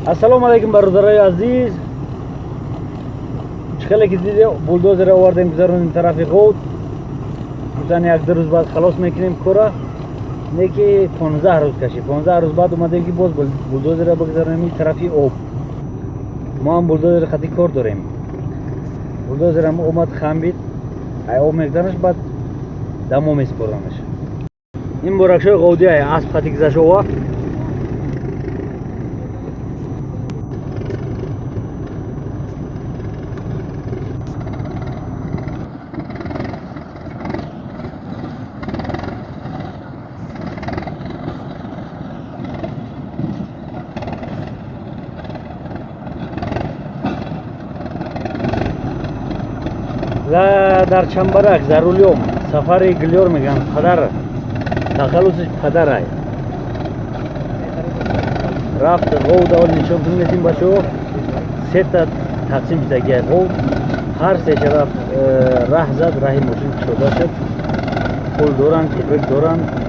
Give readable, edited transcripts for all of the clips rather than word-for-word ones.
Ассалому алайкум бародарои азиз. Хеле ки диде булдозер овардем гузароним тарафи гуд. Бутан як-ду рӯз баъд халос мекунем кора. Не ки 15 рӯз кашид. 15 рӯз баъд омадем ки боз булдозера бигзаронем тарафи об. Мо ҳам булдозер хати кор дорем. Булдозерам омад хамбид. Ай об мегзанаш баъд дамо меспоранаш. Ин боракшои ғодӣ ай асп хати гузашова. дар чамбарак зарулём сафари гулёр меган падар тахаллусиш падарай рафт ғов давол нишон кунетин бачо сета тақсим шидагия ғов ҳар сеша рафт раҳ зад раҳи мошин кушода шуд пул доранд кибрик доранд.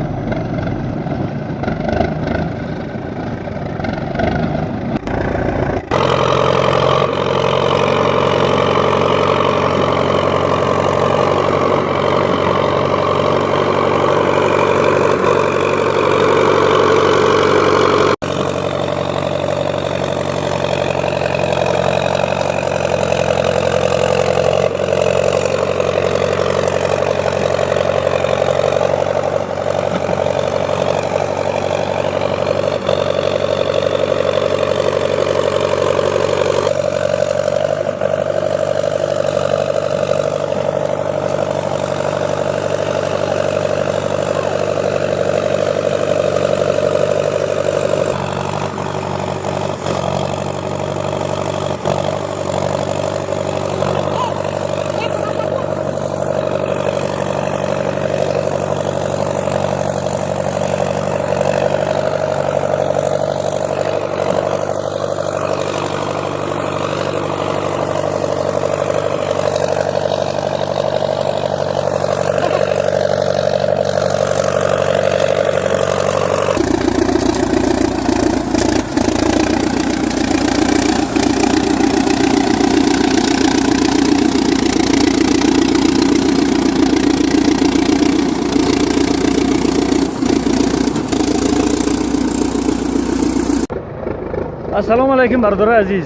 ассалому алайкум бародарои азиз.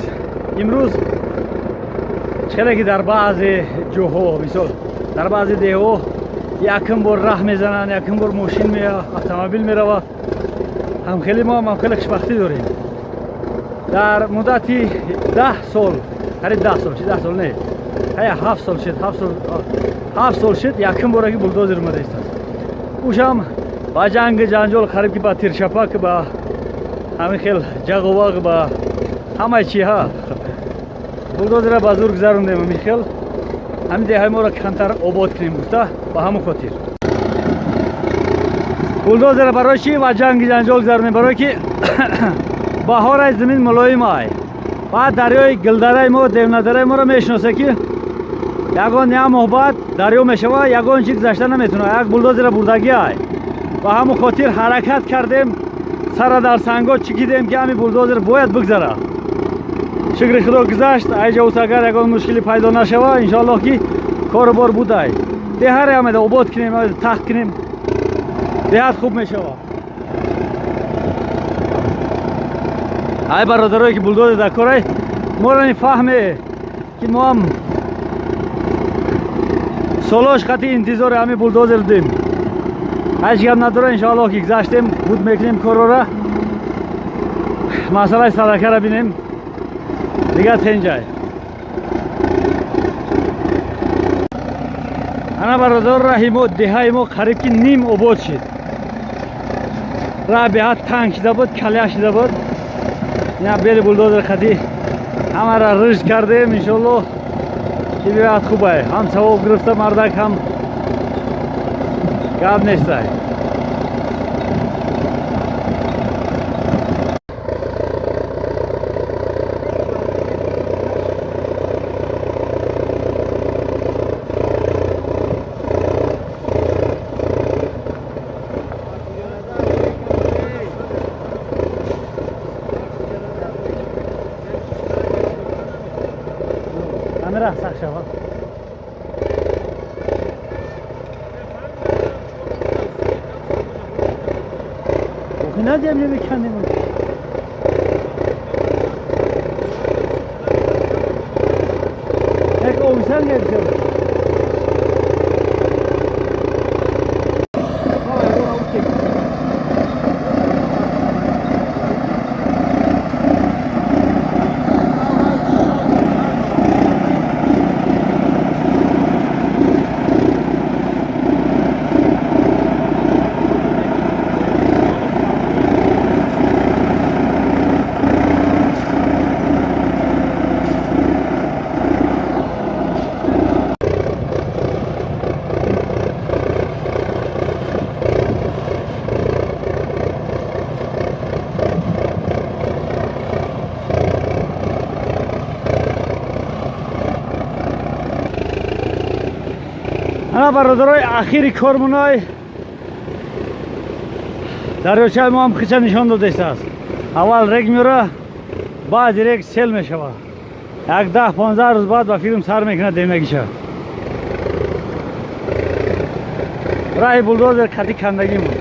имрӯз хеле ки дар баъзе ҷоҳо мисол дар баъзе деҳо якм бор раҳ мезананд, якм бор мошин автомобил меравад. ҳамхели мо ҳам хеле хушбахтӣ дорем. дар муддати 10 сол қариб 10 сол чи 10 сол не 7 сол шуд 7 сол шуд якм бора ки булдозер омада истад. ӯшам ба ҷангу ҷанҷол қариб ки ба тиршапак ба ҳамин хел ҷағовақ ба ҳамаи чиҳа булдозера ба зур гузарондем. ҳамин хел ҳамин деҳаи моро камтар обод кунем гуфта ба ҳамон хотир булдозера барои чи ба ҷангу ҷанҷол гузаронем, барое ки баҳорай замин мулоим ай. баъд дарёи гилдараи мо девнадараи моро мешиносе ки ягон як моҳ баъд дарё мешава, ягон чи гузашта наметавонад. як булдозера бурдагӣ ай. ба ҳамон хотир ҳаракат кардем, сара дар санго чикидем ки ҳамин булдозер бояд бигзара. шукри худо гузашт. айҷавус агар ягон мушкилӣ пайдо нашава, иншоаллоҳ ки кору бор будай. деҳаре омада обод кунем, тах кунем, деҳат хуб мешава. ай бародарое ки булдозер дар корай моро мефаҳме ки мо ҳам солош хати интизори ҳамин булдозер будем. ҳеҷ гап надора, иншоаллоҳ ки гузаштем, буд мекунем корора, масъалаи садакара бинем дигар тенҷай. ана бародар раҳи мо деҳаи мо қариб ки ним обод шуд. раҳ беҳад танг шуда буд, каля шуда буд. ина бели булдозер хати ҳамара рӯшт кардем. иншоаллоҳ ки беҳад хубай. ҳам савоб гирифта мардак, ҳам гап нестай. سخت شود. نه دیم نمیکنیم. یک اویسان گرفته. انا برادرای اخیری کارمونای دریاچه ما هم خیچه نشان داده است. اول رگ میره، بعد رگ سیل میشه. یک 10-15 روز بعد با فیلم سر میکنه دیمگیشه. راه بولدوزر کتی کندگی مون.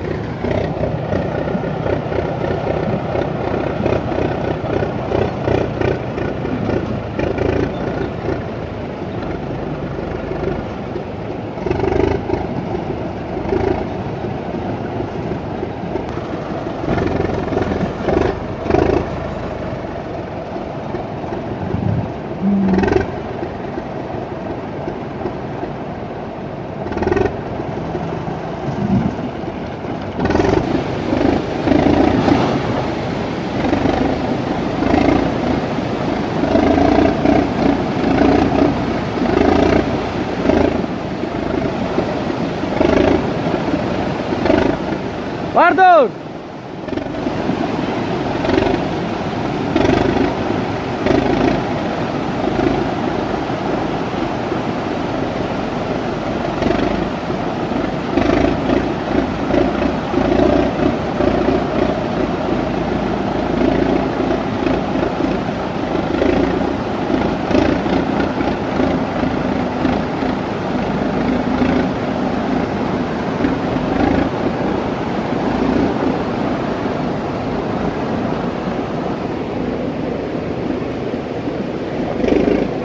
Pardon.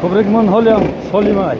Kobrikman holям solimay.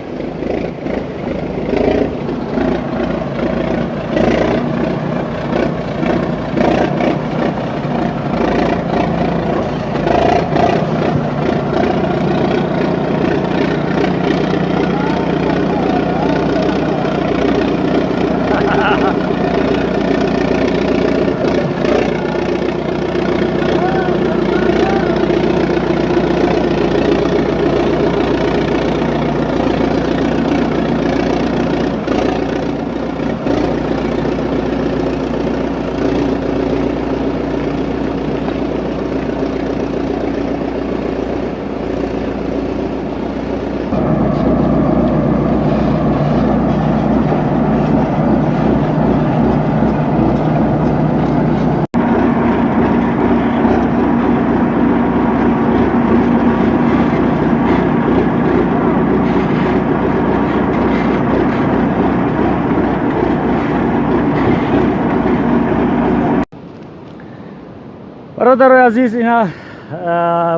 برادرای عزیز، اینا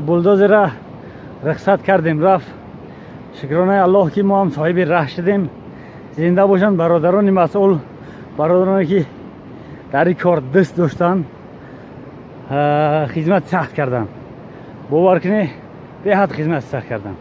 بولدوزر را رخصت کردیم رفت. شکرانه الله که ما هم صاحب راه شدیم. زنده باشند برادران مسئول، برادرانی که در این کار دست داشتن، خدمت سخت کردن. باور کنید به حد خدمت سخت کردن.